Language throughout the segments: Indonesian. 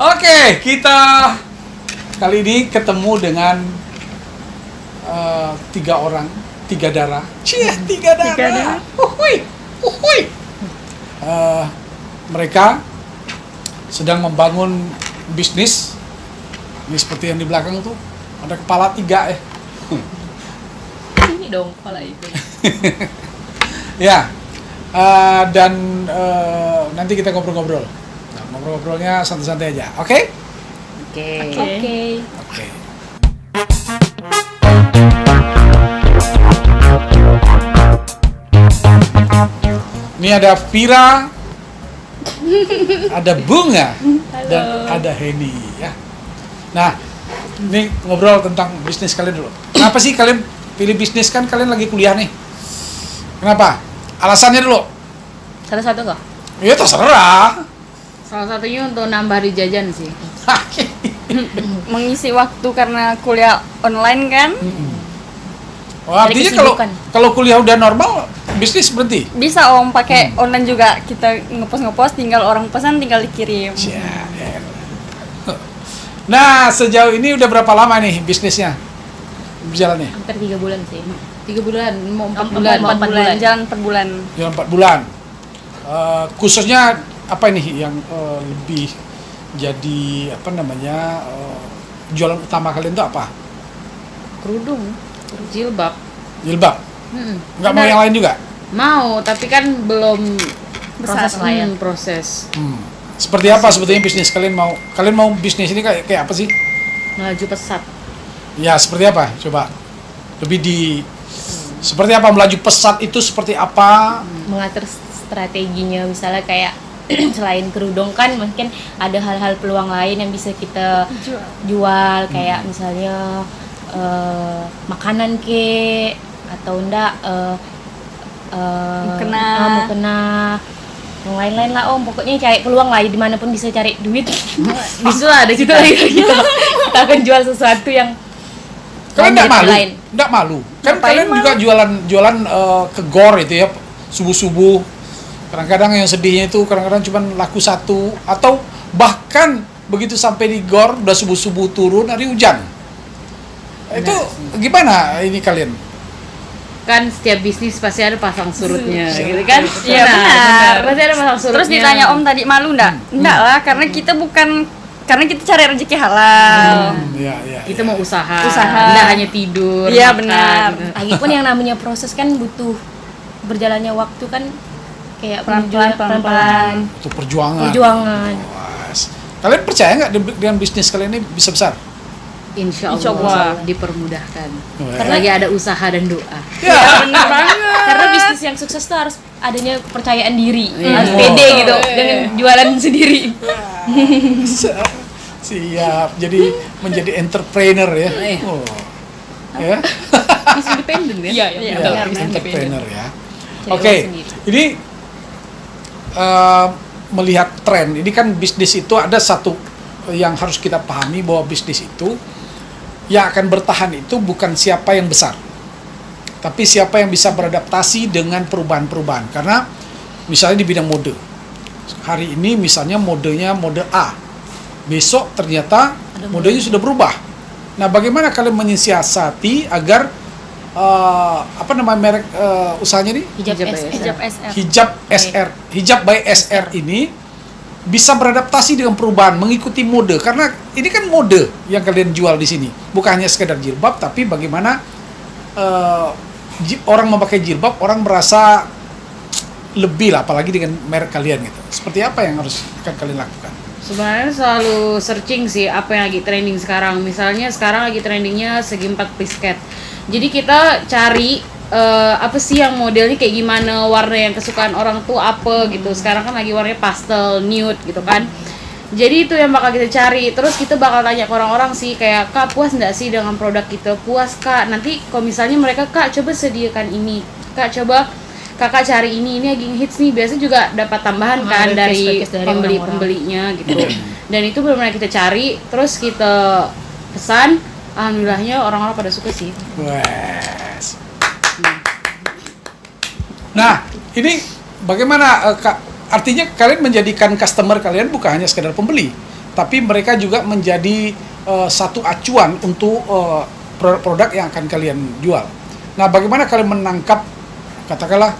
Oke, kita kali ini ketemu dengan 3 orang, 3 darah. Cie, 3 darah. Uhuy, uhuy. Mereka sedang membangun bisnis. Ini seperti yang di belakang tuh, ada kepala 3 ya. Ini dong kepala itu. Ya, dan nanti kita ngobrol-ngobrol. Nah, ngobrol-ngobrolnya santai-santai aja, oke? Oke. Oke. Ini ada Vira, ada Bunga, dan ada Heni ya. Nah, ini ngobrol tentang bisnis kalian dulu. Kenapa sih kalian pilih bisnis, kan kalian lagi kuliah nih? Kenapa? Alasannya dulu. Satu-satu kok. Ya terserah. Salah satunya untuk nambah di jajan sih. Mengisi waktu karena kuliah online kan. Oh, artinya kalau kuliah udah normal, bisnis berhenti? Bisa om pakai online juga, kita ngepost tinggal orang pesan tinggal dikirim. Nah, sejauh ini udah berapa lama nih bisnisnya berjalannya? Hampir 3 bulan sih. 3 bulan, mau 4 bulan. bulan. 4 bulan, jalan 4 bulan. Jalan 4 bulan. Khususnya apa ini yang lebih jadi apa namanya jualan utama kalian tuh apa? Kerudung, jilbab. Jilbab. Nggak mau yang lain juga? Mau, tapi kan belum Besar proses lah ya. proses. Seperti apa sebetulnya bisnis kalian mau? Kalian mau bisnis ini kayak apa sih? Melaju pesat. Ya, seperti apa? Coba lebih seperti apa melaju pesat itu seperti apa? Mengatur strateginya, misalnya kayak selain kerudung kan mungkin ada hal-hal peluang lain yang bisa kita jual kayak misalnya makanan atau enggak mukena yang lain-lain lah om, pokoknya cari peluang lah dimanapun bisa cari duit. Bisa lah di situ lagi kita akan jual sesuatu yang Kalian nggak malu? lain. Nggak malu? Kan Ngapain kalian juga jualan ke gor itu ya, subuh-subuh. Kadang-kadang yang sedihnya itu kadang-kadang cuma laku 1, atau bahkan begitu sampai di gor udah subuh-subuh turun hari hujan. Itu gimana ini kalian? Kan setiap bisnis pasti ada pasang surutnya, gitu kan? Iya benar. Pasti ada pasang surutnya. Terus ditanya om tadi malu enggak? Enggak lah, karena kita cari rezeki halal. Iya. Kita mau usaha, Usaha. nggak hanya tidur. Iya, makan, benar. gitu. Lagipun yang namanya proses kan butuh berjalannya waktu kan, kayak Pelan-pelan. Itu perjuangan. Nah. Kalian percaya nggak dengan bisnis kalian ini bisa besar? Insya Insya Allah Allah. dipermudahkan. Karena Lagi ada usaha dan doa. ya, Benar banget. karena bisnis yang sukses tuh harus adanya kepercayaan diri, harus Wow. pede gitu dengan jualan sendiri. siap. Jadi menjadi entrepreneur ya. Oh. Ya. Masih independen kan? Iya, Ya, betul, harus entrepreneur ya. Cari Oke, uang sendiri. ini melihat tren, ini kan bisnis itu ada satu yang harus kita pahami, bahwa bisnis itu yang akan bertahan itu bukan siapa yang besar, tapi siapa yang bisa beradaptasi dengan perubahan-perubahan. Karena misalnya di bidang mode, hari ini misalnya modenya mode A, besok ternyata modenya sudah berubah. Nah, bagaimana kalian menyiasati agar merek usahanya nih Hijab Hijab SR. Hijab by SR ini bisa beradaptasi dengan perubahan, mengikuti mode. Karena ini kan mode yang kalian jual di sini, bukan hanya sekedar jilbab, tapi bagaimana orang memakai jilbab, orang merasa lebih lah, apalagi dengan merek kalian gitu. Seperti apa yang akan kalian lakukan? Sebenarnya selalu searching sih apa yang lagi trending sekarang. Misalnya sekarang lagi trendingnya segi 4 piece cat. Jadi kita cari apa sih yang modelnya kayak gimana, warna yang kesukaan orang tuh apa gitu. Sekarang kan lagi warnanya pastel, nude gitu kan. Jadi itu yang bakal kita cari. Terus kita bakal tanya ke orang-orang sih, kayak Kak puas nggak sih dengan produk kita? Puas Kak. Nanti kalau misalnya mereka Kak coba sediakan ini, Kak coba Kakak cari ini lagi hits nih, biasanya juga dapat tambahan kan dari request dari pembeli-pembelinya gitu. Dan itu benar-benar kita cari, terus kita pesan. Alhamdulillahnya orang-orang pada suka sih. Wes. Nah, ini bagaimana Kak? Artinya kalian menjadikan customer kalian bukan hanya sekedar pembeli, tapi mereka juga menjadi satu acuan untuk produk-produk yang akan kalian jual. Nah, bagaimana kalian menangkap katakanlah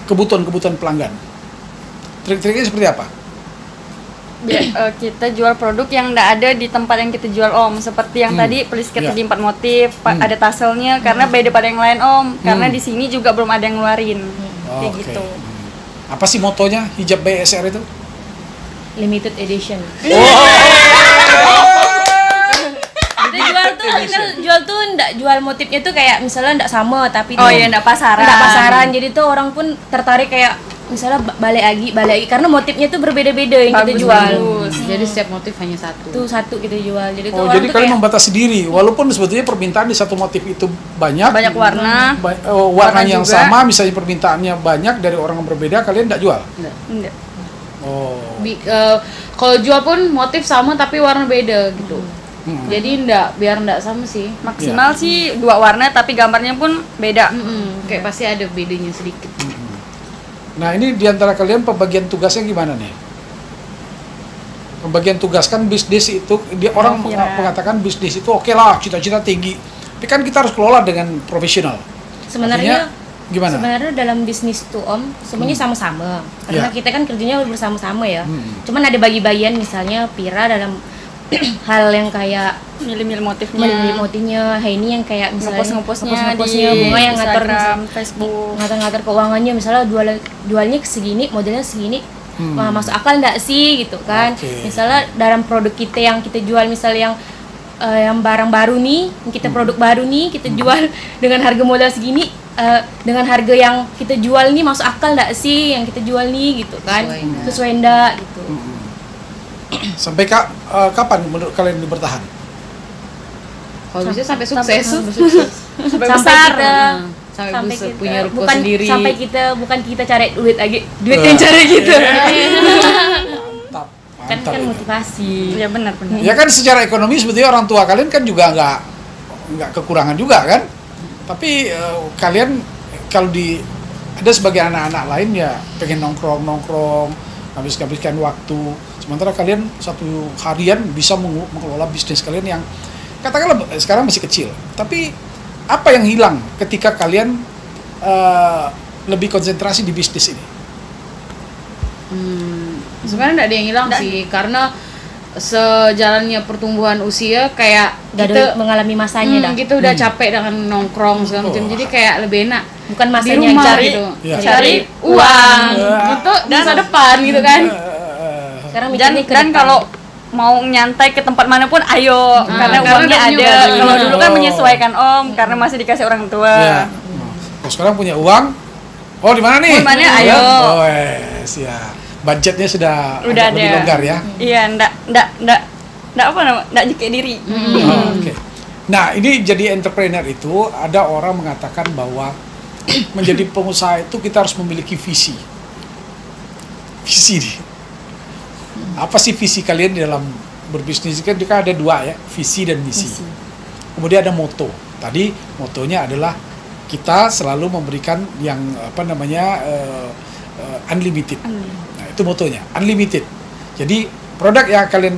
kebutuhan-kebutuhan pelanggan? Trik-triknya seperti apa? Kita jual produk yang tidak ada di tempat yang kita jual Om, seperti yang tadi plisket Ya. segi 4 motif, ada taselnya karena beda pada yang lain Om, karena di sini juga belum ada yang ngeluarin kayak Oke. gitu. Apa sih motonya hijab BSR itu? Limited edition. Kita jual tuh ndak jual motifnya tuh kayak misalnya ndak sama tapi Oh tuh iya, ndak pasaran. ndak pasaran. Jadi tuh orang pun tertarik kayak misalnya balik lagi karena motifnya tuh berbeda-beda yang kita jual. Bagus. Jadi setiap motif hanya satu. Tuh satu kita jual. Jadi tuh Oh, orang jadi tuh kalian kayak membatasi diri, walaupun sebetulnya permintaan di satu motif itu banyak, Banyak warna. warnanya yang juga. sama, misalnya permintaannya banyak dari orang yang berbeda, kalian tidak jual. Enggak. Oh, Kalau jual pun motif sama tapi warna beda gitu. Jadi biar ndak sama sih. Maksimal sih 2 warna tapi gambarnya pun beda. Kayak pasti ada bedanya sedikit. nah ini diantara kalian pembagian tugasnya gimana nih? Pembagian tugas kan bisnis itu, orang mengatakan bisnis itu oke lah, cita-cita tinggi, tapi kan kita harus kelola dengan profesional. sebenarnya Artinya, gimana? Sebenarnya dalam bisnis tuh Om semuanya sama-sama. Karena Ya. kita kan kerjanya bersama-sama ya. Cuman ada bagi-bagian misalnya Pira dalam hal yang kayak Milih-milih motifnya. milih motifnya, ini yang kayak misalnya Ngepost-ngepostnya di bunga yang ngatur Instagram, Facebook. ngatur keuangannya, misalnya jualnya segini, modelnya segini, masuk akal nggak sih gitu kan? Oke. Misalnya dalam produk kita yang kita jual, misalnya yang barang baru nih, kita produk baru nih kita jual dengan harga modal segini, dengan harga yang kita jual nih masuk akal nggak sih yang kita jual nih gitu kan? Sesuai nggak gitu. Sampai kapan menurut kalian ini bertahan? Kalau bisa sampai sukses. Sampai Sampai besar. kita Sampai bisa punya ruko bukan sendiri. sampai kita bukan kita cari duit lagi, duit yang cari kita. Mantap, kan mantap itu. motivasi. Ya benar-benar. Ya kan secara ekonomi sebetulnya orang tua kalian kan juga nggak kekurangan juga kan. Tapi kalian kalau ada sebagai anak-anak lain ya pengen nongkrong, habiskan waktu. Sementara kalian satu harian bisa mengelola bisnis kalian yang katakanlah sekarang masih kecil. Tapi apa yang hilang ketika kalian lebih konsentrasi di bisnis ini? Sebenarnya nggak ada yang hilang sih, karena sejalannya pertumbuhan usia kayak Udah mengalami masanya dah. kita udah capek dengan nongkrong segala macam, jadi kayak lebih enak Bukan di masanya yang rumah cari. gitu, Iya. cari uang untuk masa depan gitu kan. Sekarang Dan, mikirnya ke dan depan. kalau mau nyantai ke tempat manapun ayo karena karena uangnya udah ada. punya Kalau uang. dulu kan menyesuaikan Om karena masih dikasih orang tua. Ya. Kalau sekarang punya uang, di mana nih? Di mana? Ayo. Oh, ya. Budgetnya sudah Udah agak lebih ada. longgar ya. Iya, ndak apa namanya? Ndak jekek diri. Oh, oke. Nah, ini jadi entrepreneur itu ada orang mengatakan bahwa menjadi pengusaha itu kita harus memiliki visi. Visi nih. Apa sih visi kalian di dalam berbisnis? Kan ada 2 ya, visi dan misi. Kemudian ada moto. Tadi motonya adalah kita selalu memberikan yang unlimited. Nah, itu motonya, unlimited. Jadi produk yang kalian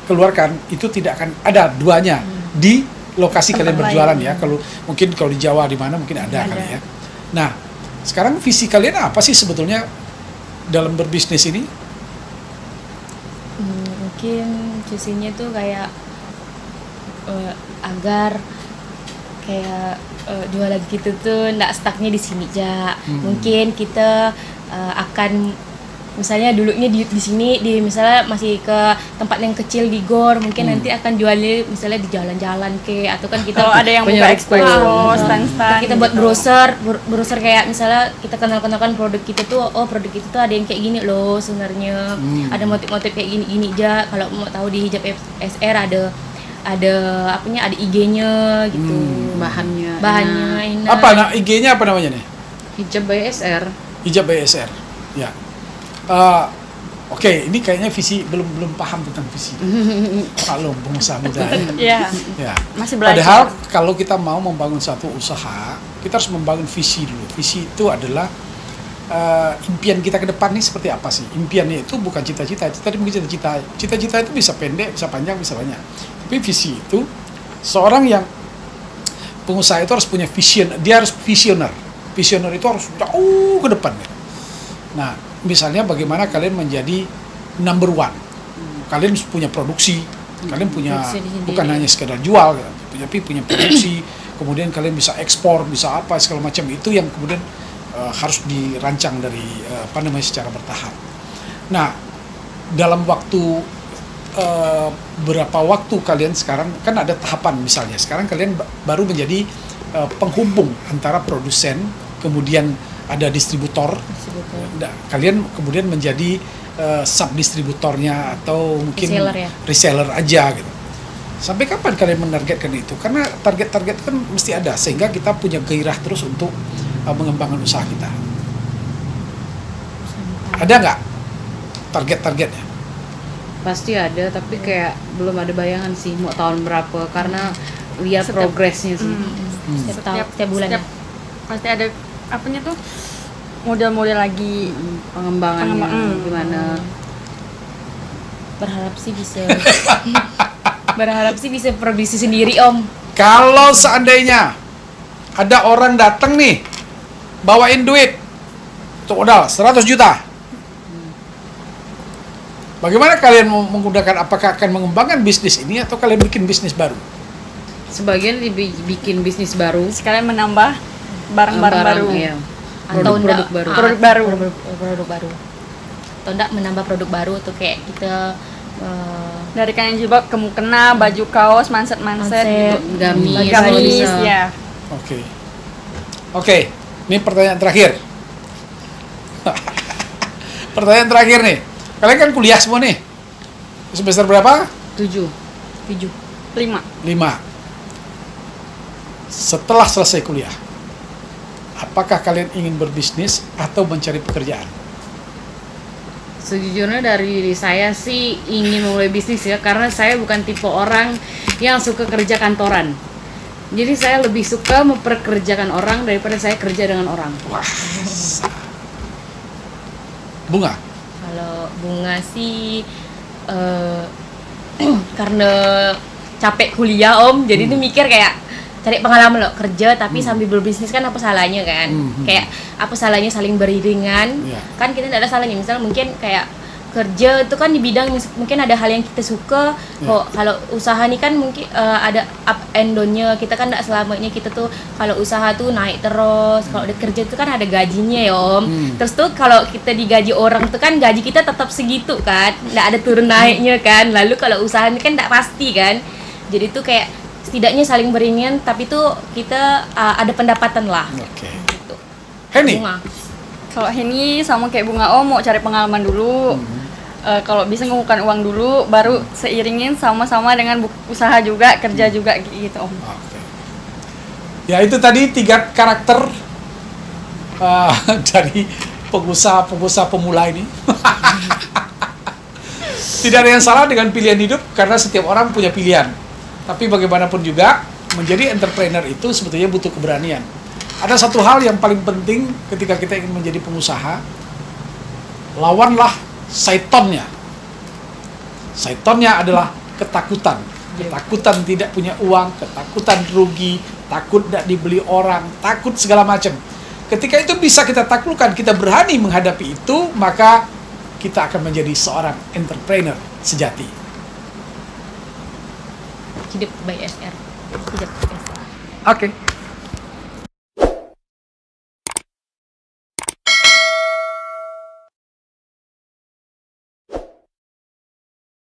keluarkan itu tidak akan ada duanya di lokasi kalian berjualan ya. Kalau di Jawa di mana mungkin ada kali ya. Nah, sekarang visi kalian apa sih sebetulnya dalam berbisnis ini? Mungkin visinya tuh kayak agar kayak jualan gitu tuh nggak stucknya di sini aja. Mungkin kita akan misalnya dulunya di sini misalnya masih ke tempat yang kecil di gor, mungkin nanti akan jualnya misalnya di jalan-jalan atau kan kita Kalau ada yang punya buka expo. expo, stand-stand. kita buat gitu. browser kayak misalnya kita kenalkan produk kita tuh, produk itu tuh ada yang kayak gini loh sebenarnya, ada motif-motif kayak gini aja. Kalau mau tahu di Hijab SR ada ada IG-nya gitu, bahannya enak. Apa IG-nya apa namanya nih? Hijab by SR. Hijab BSR. Ya. Oke, ini kayaknya visi belum paham tentang visi. Kalau pengusaha muda ya. Iya. Ya. Masih belajar. Padahal kalau kita mau membangun satu usaha, kita harus membangun visi dulu. Visi itu adalah impian kita ke depan nih seperti apa sih? Impiannya itu bukan cita-cita, tadi mungkin cita-cita. Cita-cita itu bisa pendek, bisa panjang, bisa banyak. Tapi visi itu, seorang yang pengusaha itu harus punya vision, dia harus visioner. Visioner itu harus jauh ke depan. Ya. Nah, misalnya bagaimana kalian menjadi number one. Kalian punya produksi, kalian punya bukan hanya sekedar jual, tapi punya produksi. Kemudian kalian bisa ekspor, bisa apa segala macam, itu yang kemudian harus dirancang dari secara bertahap. Nah, dalam waktu berapa waktu kalian sekarang kan ada tahapan, misalnya sekarang kalian baru menjadi penghubung antara produsen, kemudian ada distributor. Kalian kemudian menjadi sub distributornya atau mungkin reseller aja gitu. Sampai kapan kalian menargetkan itu? Karena target-target kan mesti ada, sehingga kita punya gairah terus untuk mengembangkan usaha kita. Ada nggak target-targetnya? Pasti ada, tapi kayak belum ada bayangan sih mau tahun berapa, karena lihat progresnya sih. Setiap bulan. Pasti ada apanya tuh, model-model lagi, pengembangannya gimana. Berharap sih bisa produksi sendiri, Om. Kalau seandainya ada orang datang nih bawain duit untuk modal 100 juta, bagaimana kalian menggunakan? Apakah akan mengembangkan bisnis ini atau kalian bikin bisnis baru? Sebagian bikin bisnis baru, sekalian menambah barang-barang baru, iya. Atau produk baru. Produk baru. Atau enggak menambah produk baru tuh kayak kita dari kain jilbab ke mukena, baju kaos, manset gitu, gamis ya. Oke. Ini pertanyaan terakhir. Pertanyaan terakhir nih. Kalian kan kuliah semua nih. Semester berapa? 7. 5. Setelah selesai kuliah, apakah kalian ingin berbisnis atau mencari pekerjaan? Sejujurnya dari diri saya sih ingin memulai bisnis ya, karena saya bukan tipe orang yang suka kerja kantoran. Jadi saya lebih suka memperkerjakan orang daripada saya kerja dengan orang. Wah. Bunga? Kalau Bunga sih karena capek kuliah, Om, jadi tuh mikir kayak cari pengalaman loh, kerja tapi sambil berbisnis kan apa salahnya kan? Kayak apa salahnya saling beriringan? Kan kita tidak ada salahnya. Misal mungkin kayak kerja itu kan di bidang mungkin ada hal yang kita suka. Kalau usaha nih kan mungkin ada up and down-nya. Kita kan tidak selamanya kita tuh kalau usaha tuh naik terus. Kalau di kerja itu kan ada gajinya ya, Om. Terus tuh kalau kita digaji orang tuh kan gaji kita tetap segitu kan, tidak ada turun naiknya kan. Lalu kalau usaha ini kan tidak pasti kan. Jadi tuh kayak setidaknya saling beriringan, tapi tuh kita ada pendapatan lah. Gitu. Henny? Kalau Henny sama kayak Bunga, mau cari pengalaman dulu. Kalau bisa ngumpulkan uang dulu, baru seiringin sama-sama dengan usaha juga, kerja juga gitu, Om. Ya itu tadi 3 karakter dari pengusaha pemula ini. Tidak ada yang salah dengan pilihan hidup, karena setiap orang punya pilihan. Tapi bagaimanapun juga, menjadi entrepreneur itu sebetulnya butuh keberanian. Ada satu hal yang paling penting ketika kita ingin menjadi pengusaha, lawanlah Saitonnya. Saitonnya adalah ketakutan. Ketakutan tidak punya uang, ketakutan rugi, takut tidak dibeli orang, takut segala macam. Ketika itu bisa kita taklukkan, kita berani menghadapi itu, maka kita akan menjadi seorang entrepreneur sejati. Hidup by SR. Hidup by SR. Oke.